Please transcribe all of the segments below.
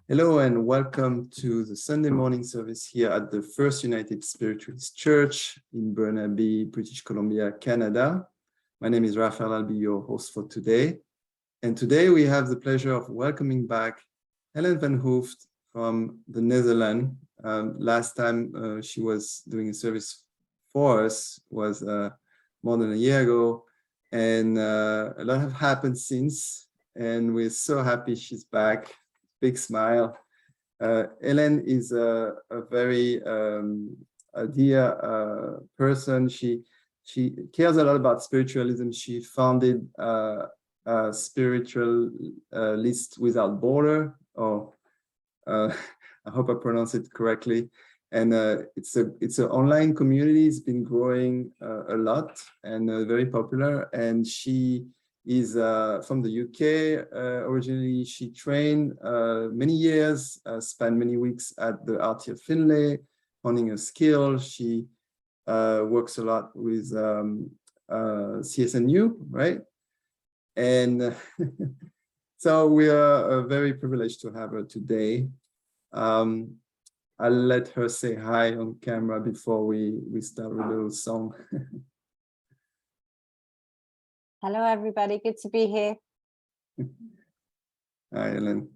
Hello and welcome to the Sunday morning service here at the First United Spiritualist Church in Burnaby, British Columbia, Canada. My name is Raphael. I'll be your host for today. And today we have the pleasure of welcoming back Helen Van Hooft from the Netherlands. Last time she was doing a service for us was more than a year ago. And a lot have happened since. And we're so happy she's back. Big smile. Helen is a very dear person. She cares a lot about spiritualism. She founded Spiritualist Without Border, or I hope I pronounce it correctly. And it's an online community. It's been growing a lot and very popular. And she is from the UK. Originally, she trained many years, spent many weeks at the RT of Finlay, honing her skill. She works a lot with CSNU, right? And so we are very privileged to have her today. I'll let her say hi on camera before we start with a little song. Hello, everybody. Good to be here. Hi, Helen.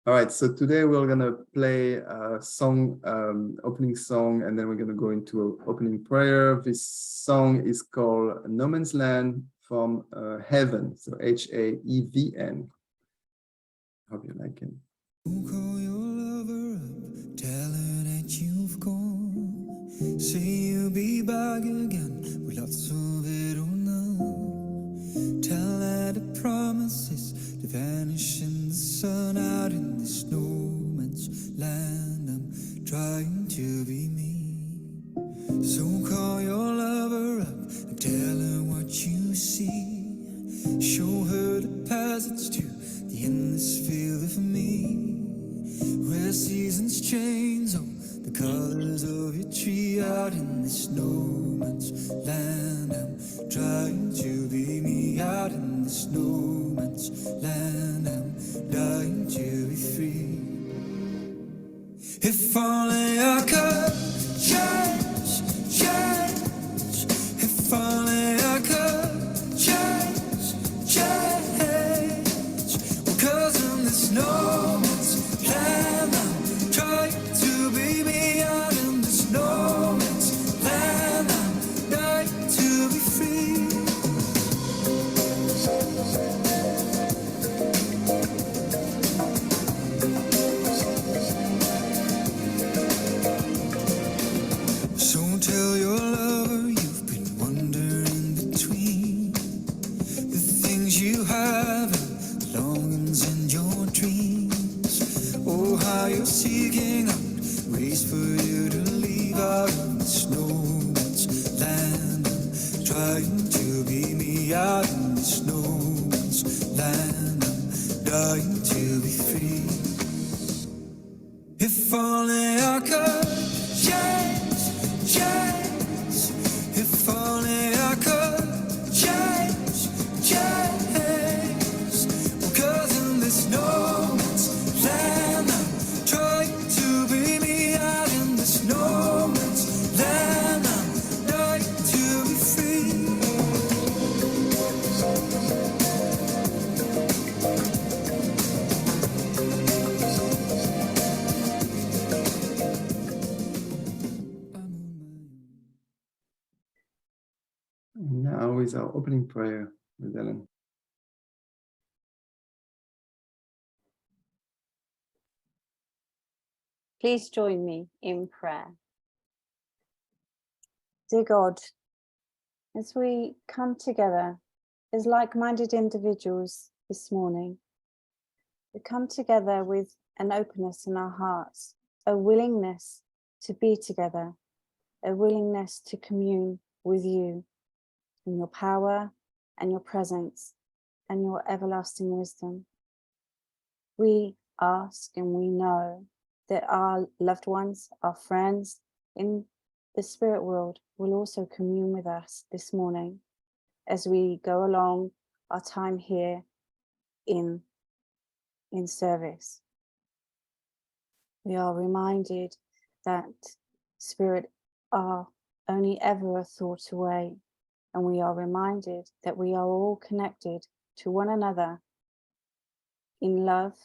All right, so today we're going to play a song, opening song, and then we're going to go into an opening prayer. This song is called No Man's Land from Heaven, so H-A-E-V-N. Hope you like it. Call your lover up, tell her that you've gone. Say you'll be back again with lots of it or none. Tell her the promises to vanish in the sun, out in this no man's land. I'm trying to be me. So call your lover up and tell her what you see. Show her the passage to the endless field of me, where seasons change, oh, the colors of your tree, out in this no man's land. I'm trying to be me, out in this no man's land. I'm dying to be free. If only I could change, change. If only I could change, change. Well, 'cause in this no man's land, I'm trying to be me, out in this no man's land. I'm dying to be free. So tell your lover you've been wandering between the things you have and the longings and your dreams. Oh, how you're seeking out ways for you to leave, out in this no man's land. I'm trying to be me, out in this no man's land. I'm dying to be free. If only I could change, change. If only I could change, change. Well, 'cause in this no man's land, I'm trying to be me, out in this no man's land. I'm dying to be free. Now is our opening prayer with Helen. Please join me in prayer. Dear God, as we come together as like-minded individuals this morning, we come together with an openness in our hearts, a willingness to be together, a willingness to commune with you in your power and your presence and your everlasting wisdom. We ask and we know that our loved ones, our friends in the spirit world will also commune with us this morning as we go along our time here in service. We are reminded that spirit are only ever a thought away, and we are reminded that we are all connected to one another in love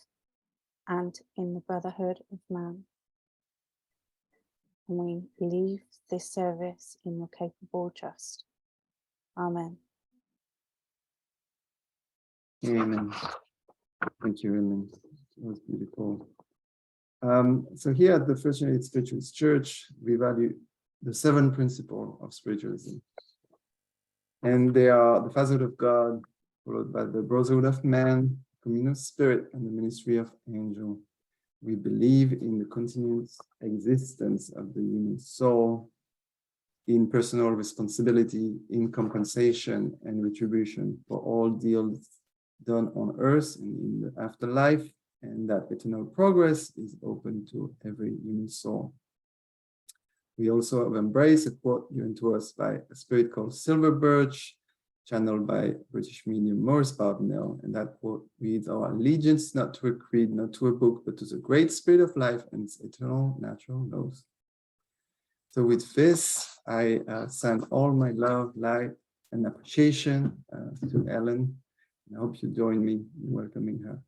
and in the brotherhood of man. And we leave this service in your capable trust. Amen. Amen. Thank you, Amen. That was beautiful. So here at the First United Spiritualist Church, we value the 7 principles of spiritualism. And they are the Fatherhood of God, followed by the Brotherhood of Man, Communion of Spirit, and the Ministry of Angel. We believe in the continuous existence of the human soul, in personal responsibility, in compensation and retribution for all deals done on earth and in the afterlife, and that eternal progress is open to every human soul. We also have embraced a quote given to us by a spirit called Silver Birch, channeled by British medium Maurice Barbenell, and that quote reads, "Our allegiance not to a creed, not to a book, but to the great spirit of life and its eternal natural laws." So with this, I send all my love, light, and appreciation to Helen. I hope you join me in welcoming her.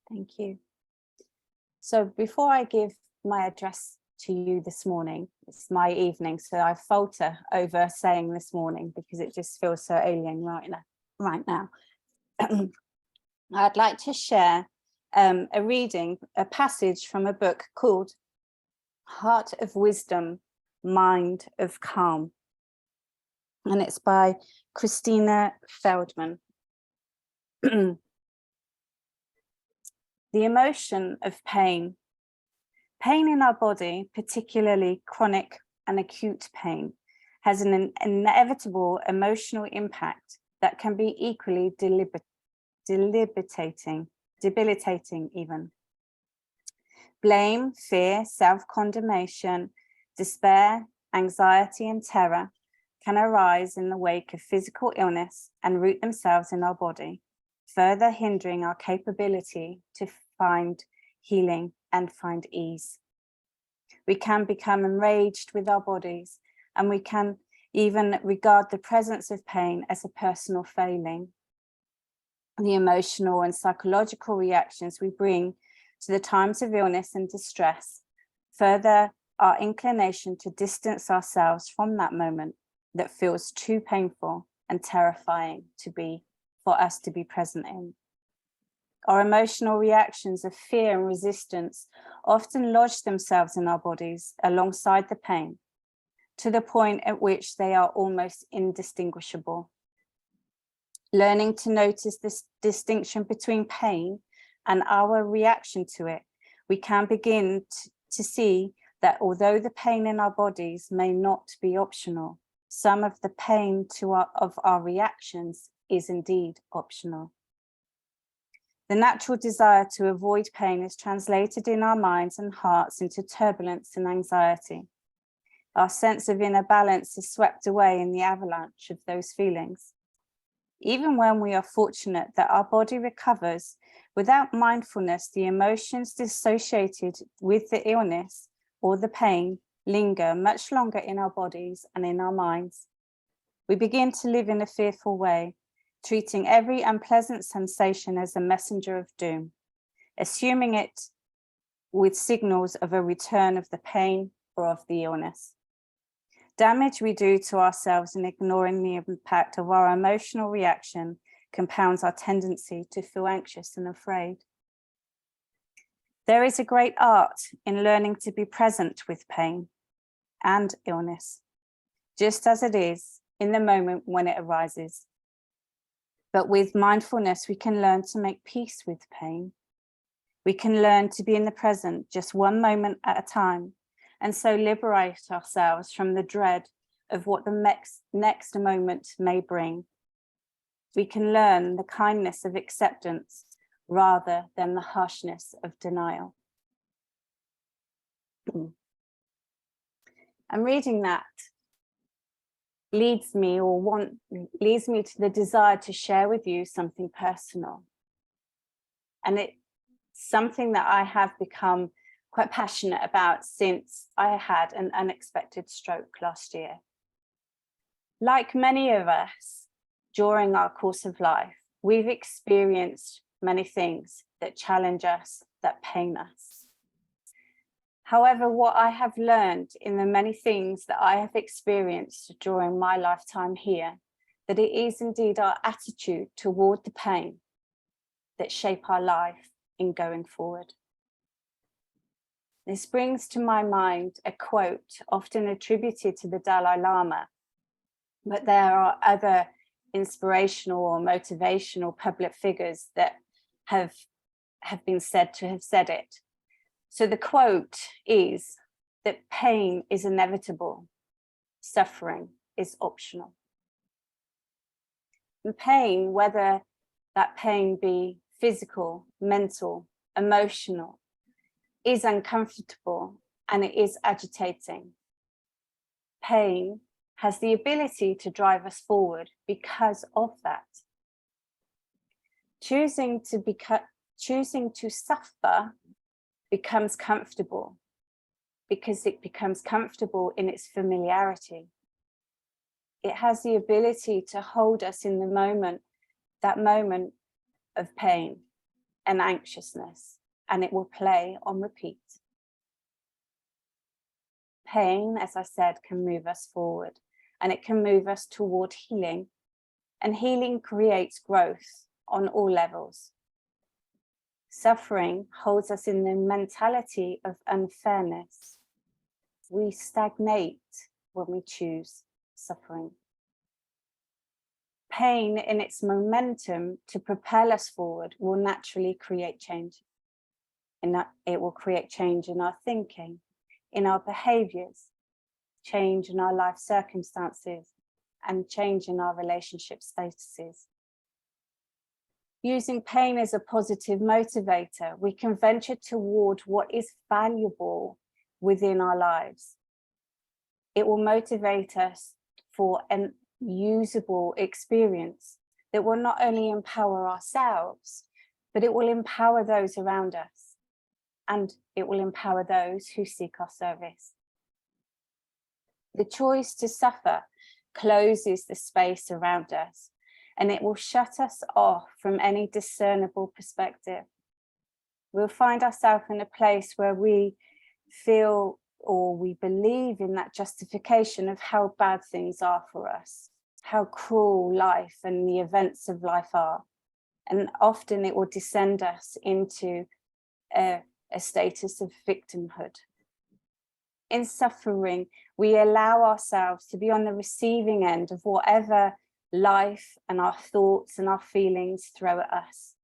Thank you. So before I give my address to you this morning, it's my evening, so I falter over saying this morning because it just feels so alien right now. I'd like to share a passage from a book called Heart of Wisdom, Mind of Calm. And it's by Christina Feldman. The emotion of pain. Pain in our body, particularly chronic and acute pain, has an inevitable emotional impact that can be equally debilitating even. Blame, fear, self-condemnation, despair, anxiety, and terror can arise in the wake of physical illness and root themselves in our body, further hindering our capability to find healing and find ease. We can become enraged with our bodies, and we can even regard the presence of pain as a personal failing. The emotional and psychological reactions we bring to the times of illness and distress further our inclination to distance ourselves from that moment that feels too painful and terrifying for us to be present in. Our emotional reactions of fear and resistance often lodge themselves in our bodies alongside the pain, to the point at which they are almost indistinguishable. Learning to notice this distinction between pain and our reaction to it, we can begin to see that although the pain in our bodies may not be optional, some of the pain of our reactions is indeed optional. The natural desire to avoid pain is translated in our minds and hearts into turbulence and anxiety. Our sense of inner balance is swept away in the avalanche of those feelings. Even when we are fortunate that our body recovers, without mindfulness, the emotions dissociated with the illness or the pain linger much longer in our bodies and in our minds. We begin to live in a fearful way, treating every unpleasant sensation as a messenger of doom, assuming it with signals of a return of the pain or of the illness. Damage we do to ourselves in ignoring the impact of our emotional reaction compounds our tendency to feel anxious and afraid. There is a great art in learning to be present with pain and illness, just as it is in the moment when it arises. But with mindfulness, we can learn to make peace with pain. We can learn to be in the present just one moment at a time, and so liberate ourselves from the dread of what the next moment may bring. We can learn the kindness of acceptance rather than the harshness of denial. And reading that leads me to the desire to share with you something personal. And it something that I have become quite passionate about since I had an unexpected stroke last year. Like many of us, during our course of life, we've experienced many things that challenge us, that pain us. However, what I have learned in the many things that I have experienced during my lifetime here, that it is indeed our attitude toward the pain that shape our life in going forward. This brings to my mind a quote often attributed to the Dalai Lama, but there are other inspirational or motivational public figures that have been said to have said it. So the quote is that pain is inevitable, suffering is optional. And pain, whether that pain be physical, mental, emotional, is uncomfortable and it is agitating. Pain has the ability to drive us forward because of that. Choosing to suffer becomes comfortable because it becomes comfortable in its familiarity. It has the ability to hold us in the moment, that moment of pain and anxiousness, and it will play on repeat. Pain, as I said, can move us forward, and it can move us toward healing, and healing creates growth on all levels. Suffering holds us in the mentality of unfairness. We stagnate when we choose suffering. Pain in its momentum to propel us forward will naturally create change. And that it will create change in our thinking, in our behaviors, change in our life circumstances, and change in our relationship statuses. Using pain as a positive motivator, we can venture toward what is valuable within our lives. It will motivate us for an usable experience that will not only empower ourselves, but it will empower those around us, and it will empower those who seek our service. The choice to suffer closes the space around us, and it will shut us off from any discernible perspective. We'll find ourselves in a place where we feel or we believe in that justification of how bad things are for us, how cruel life and the events of life are. And often it will descend us into a status of victimhood. In suffering, we allow ourselves to be on the receiving end of whatever life and our thoughts and our feelings throw at us.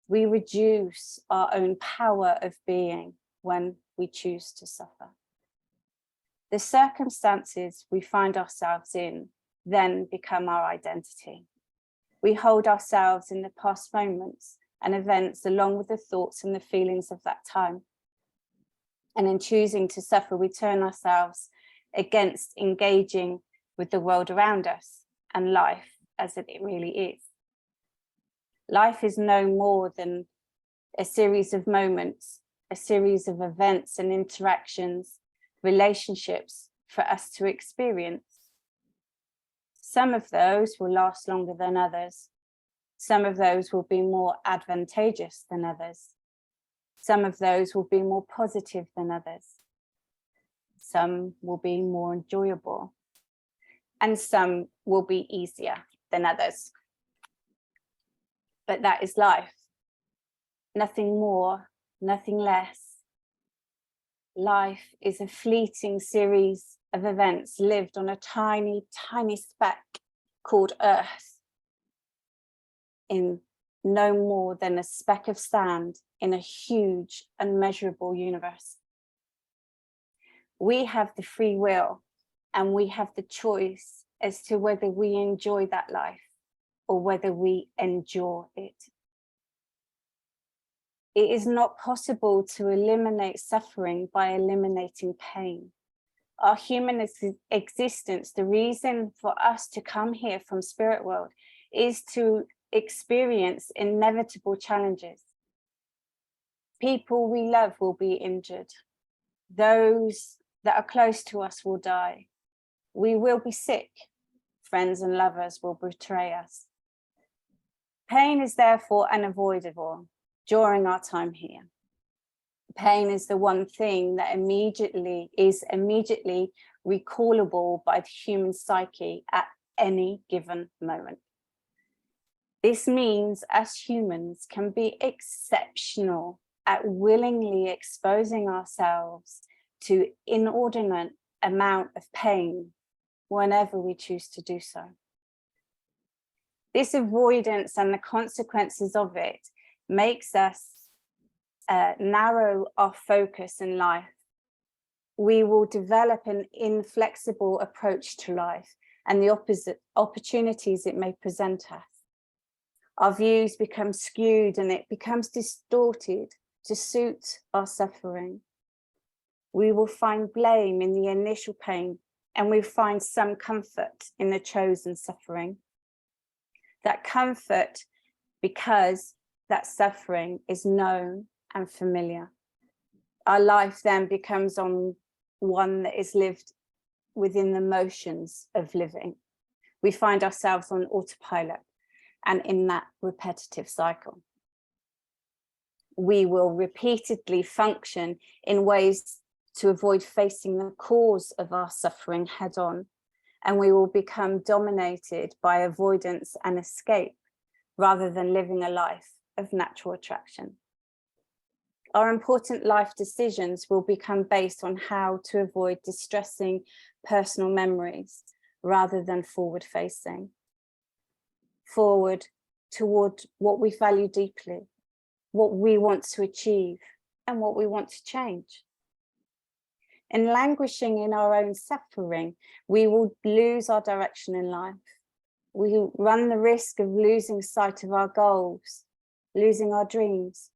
We reduce our own power of being when we choose to suffer. The circumstances we find ourselves in then become our identity. We hold ourselves in the past moments and events along with the thoughts and the feelings of that time. And in choosing to suffer, we turn ourselves against engaging with the world around us and life as it really is. Life is no more than a series of moments, a series of events and interactions, relationships for us to experience. Some of those will last longer than others. Some of those will be more advantageous than others. Some of those will be more positive than others. Some will be more enjoyable, and some will be easier than others. But that is life. Nothing more, nothing less. Life is a fleeting series of events lived on a tiny, tiny speck called Earth, in no more than a speck of sand in a huge, unmeasurable universe. We have the free will and we have the choice as to whether we enjoy that life or whether we endure it. It is not possible to eliminate suffering by eliminating pain. Our human existence, the reason for us to come here from spirit world, is to experience inevitable challenges. People we love will be injured. Those that are close to us will die. We will be sick. Friends and lovers will betray us. Pain is therefore unavoidable during our time here. Pain is the one thing that is immediately recallable by the human psyche at any given moment. This means us humans can be exceptional at willingly exposing ourselves to inordinate amount of pain whenever we choose to do so. This avoidance and the consequences of it makes us narrow our focus in life. We will develop an inflexible approach to life and the opposite opportunities it may present us. Our views become skewed and it becomes distorted to suit our suffering. We will find blame in the initial pain and we find some comfort in the chosen suffering. That comfort because that suffering is known and familiar. Our life then becomes on one that is lived within the motions of living. We find ourselves on autopilot and in that repetitive cycle. We will repeatedly function in ways to avoid facing the cause of our suffering head on, and we will become dominated by avoidance and escape rather than living a life of natural attraction. Our important life decisions will become based on how to avoid distressing personal memories rather than forward facing. Forward toward what we value deeply, what we want to achieve, and what we want to change. In languishing in our own suffering, we will lose our direction in life. We run the risk of losing sight of our goals, losing our dreams.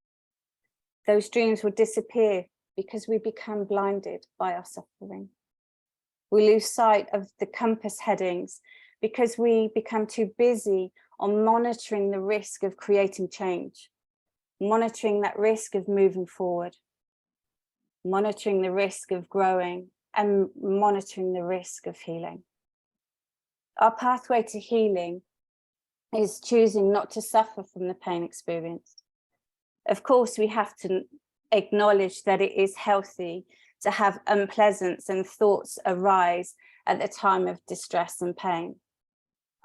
Those dreams will disappear because we become blinded by our suffering. We lose sight of the compass headings because we become too busy on monitoring the risk of creating change, monitoring that risk of moving forward, monitoring the risk of growing, and monitoring the risk of healing. Our pathway to healing is choosing not to suffer from the pain experienced. Of course, we have to acknowledge that it is healthy to have unpleasance and thoughts arise at the time of distress and pain.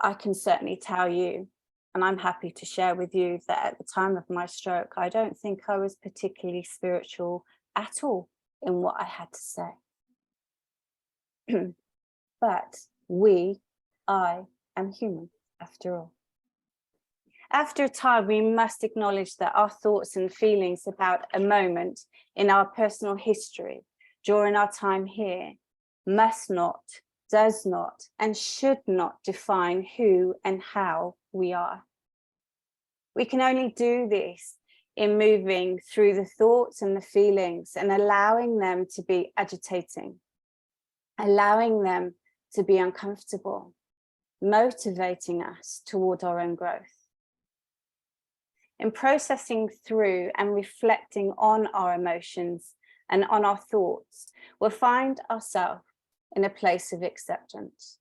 I can certainly tell you, and I'm happy to share with you, that at the time of my stroke, I don't think I was particularly spiritual at all in what I had to say. But I am human after all. After a time, we must acknowledge that our thoughts and feelings about a moment in our personal history during our time here must not, does not, and should not define who and how we are. We can only do this in moving through the thoughts and the feelings and allowing them to be agitating, allowing them to be uncomfortable, motivating us toward our own growth. In processing through and reflecting on our emotions and on our thoughts, we'll find ourselves in a place of acceptance.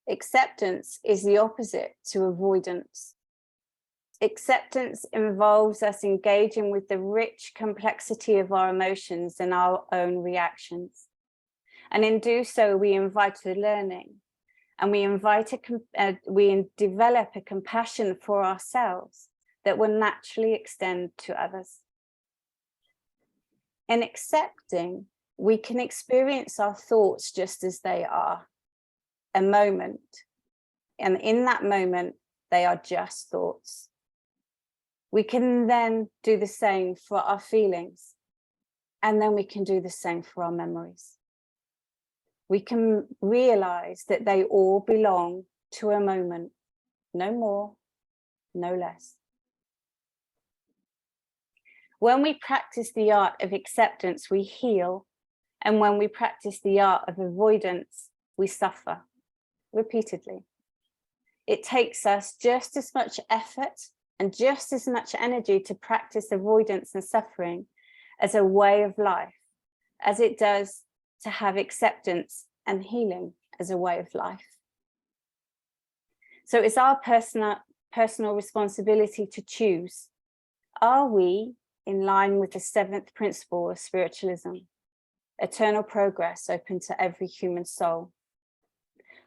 Acceptance is the opposite to avoidance. Acceptance involves us engaging with the rich complexity of our emotions and our own reactions. And in do so, we invite a learning, and we develop a compassion for ourselves that will naturally extend to others. In accepting, we can experience our thoughts just as they are, a moment. And in that moment, they are just thoughts. We can then do the same for our feelings, and then we can do the same for our memories. We can realize that they all belong to a moment, no more, no less. When we practice the art of acceptance, we heal, and when we practice the art of avoidance, we suffer repeatedly. It takes us just as much effort and just as much energy to practice avoidance and suffering as a way of life, as it does to have acceptance and healing as a way of life. So it's our personal responsibility to choose. Are we in line with the 7th principle of spiritualism? Eternal progress open to every human soul.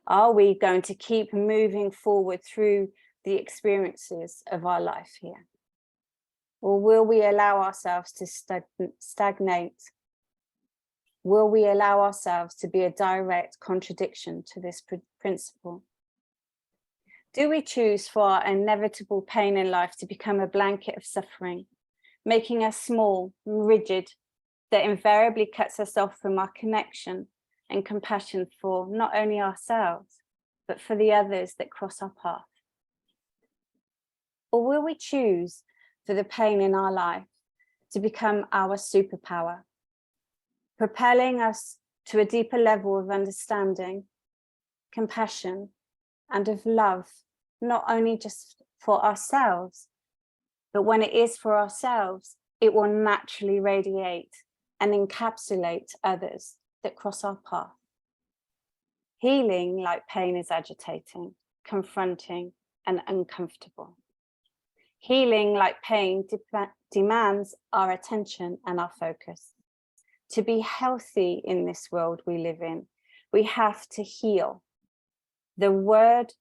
Are we going to keep moving forward through the experiences of our life here? Or will we allow ourselves to stagnate? Will we allow ourselves to be a direct contradiction to this principle? Do we choose for our inevitable pain in life to become a blanket of suffering, making us small, rigid, that invariably cuts us off from our connection and compassion for not only ourselves, but for the others that cross our path? Or will we choose for the pain in our life to become our superpower, propelling us to a deeper level of understanding, compassion, and of love, not only just for ourselves, but when it is for ourselves, it will naturally radiate and encapsulate others that cross our path. Healing like pain is agitating, confronting, and uncomfortable. Healing like pain demands our attention and our focus. To be healthy in this world we live in, we have to heal. The word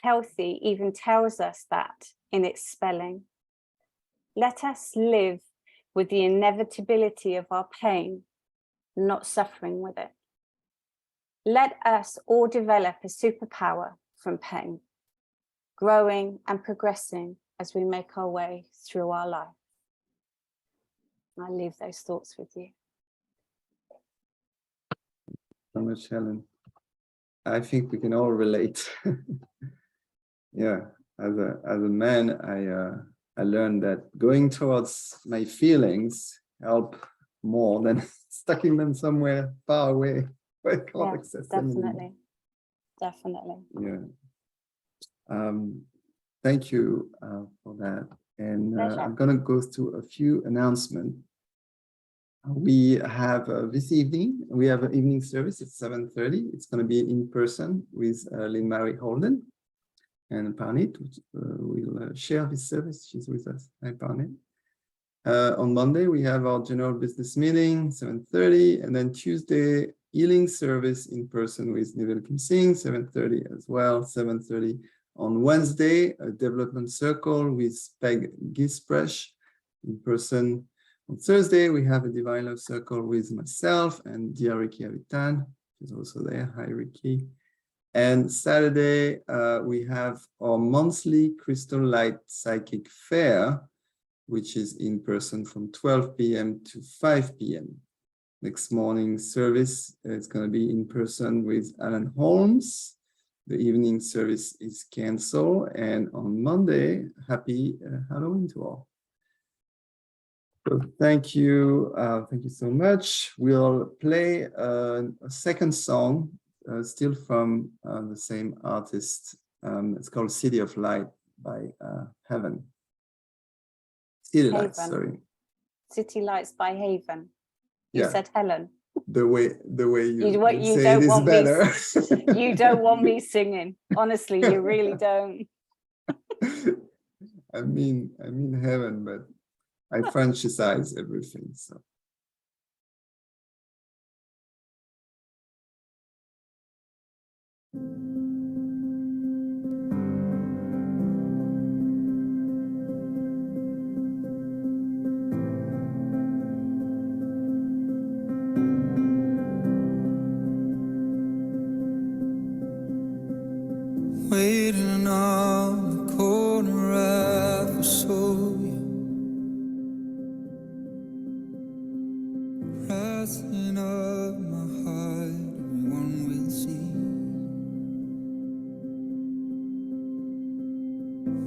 healthy even tells us that in its spelling. Let us live with the inevitability of our pain, not suffering with it. Let us all develop a superpower from pain, growing and progressing as we make our way through our life. I'll leave those thoughts with you. So much, Helen. I think we can all relate. Yeah, as a man, I learned that going towards my feelings help more than stucking them somewhere far away where I can't access them anymore. Definitely. Yeah. Thank you for that. And I'm going to go through a few announcements. We have this evening, we have an evening service at 7:30. It's going to be in person with Lynn Marie Holden. And Parnit will share this service. She's with us. Hi, Parnit. On Monday, we have our general business meeting, 7:30. And then Tuesday, healing service in person with Neville Kim Singh, 7:30 as well, 7:30. On Wednesday, a development circle with Peg Gispresh in person. On Thursday, we have a Divine Love Circle with myself and dear Ricky Avitan. She's also there. Hi, Ricky. And Saturday, we have our monthly Crystal Light Psychic Fair, which is in person from 12 p.m. to 5 p.m. Next morning service is going to be in person with Alan Holmes. The evening service is canceled. And on Monday, happy Halloween to all. So thank you so much. We'll play a second song, still from the same artist. It's called City of Light by Heaven. City Lights, sorry. City Lights by Haven. You said Helen. The way you say it is better. You don't want me singing. Honestly, you really don't. I mean Heaven, but I franchise everything. So. Waiting on the corner of a soul, rising up my heart, everyone will see.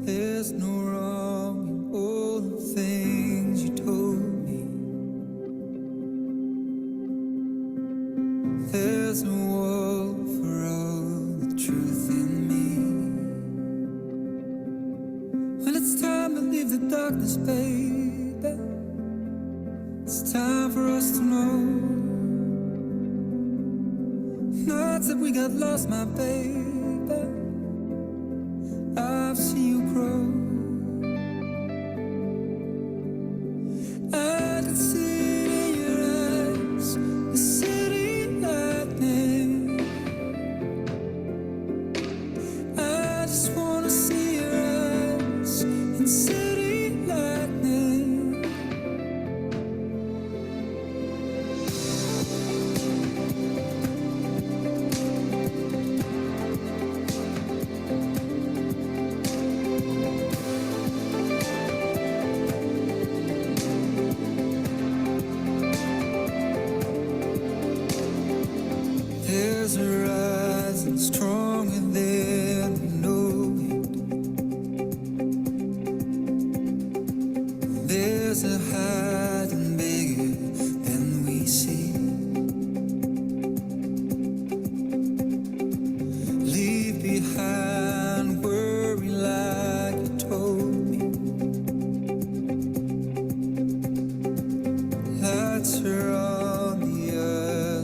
There's no wrong in all the things you told me. There's no wall for all the truth in me. When it's time to leave. us, baby. It's time for us to know. Not that we got lost, my baby. I've seen you grow. I can see it in your eyes, the city lightning. I just wanna see your eyes in city lightning. There's a rising stronger than we know it. There's a hiding bigger than we see. Leave behind worry like you told me. Lights are on the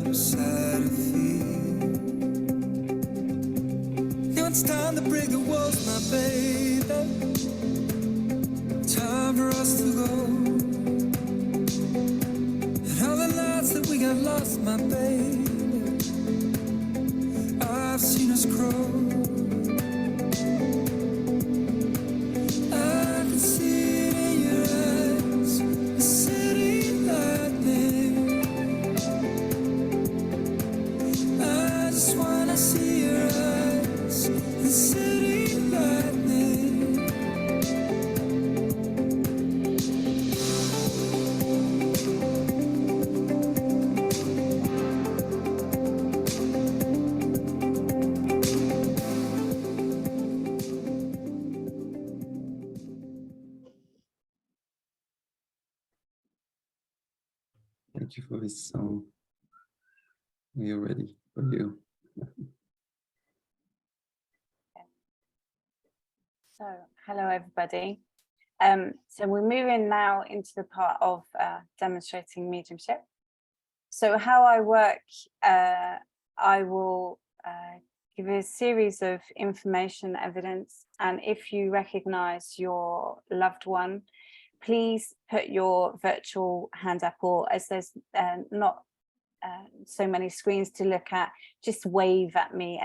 other side of fear. Now it's time to break the walls, my baby. Time for us to go. And all the nights that we got lost, my baby, I've seen us grow. I can see it in your eyes, the city lightning. I just wanna see your eyes, the city lightning. Thank you for this song. We are ready for you. So, hello everybody. So we're moving now into the part of demonstrating mediumship. So how I work, I will give a series of information, evidence, and if you recognize your loved one, please put your virtual hand up, or as there's not so many screens to look at, just wave at me and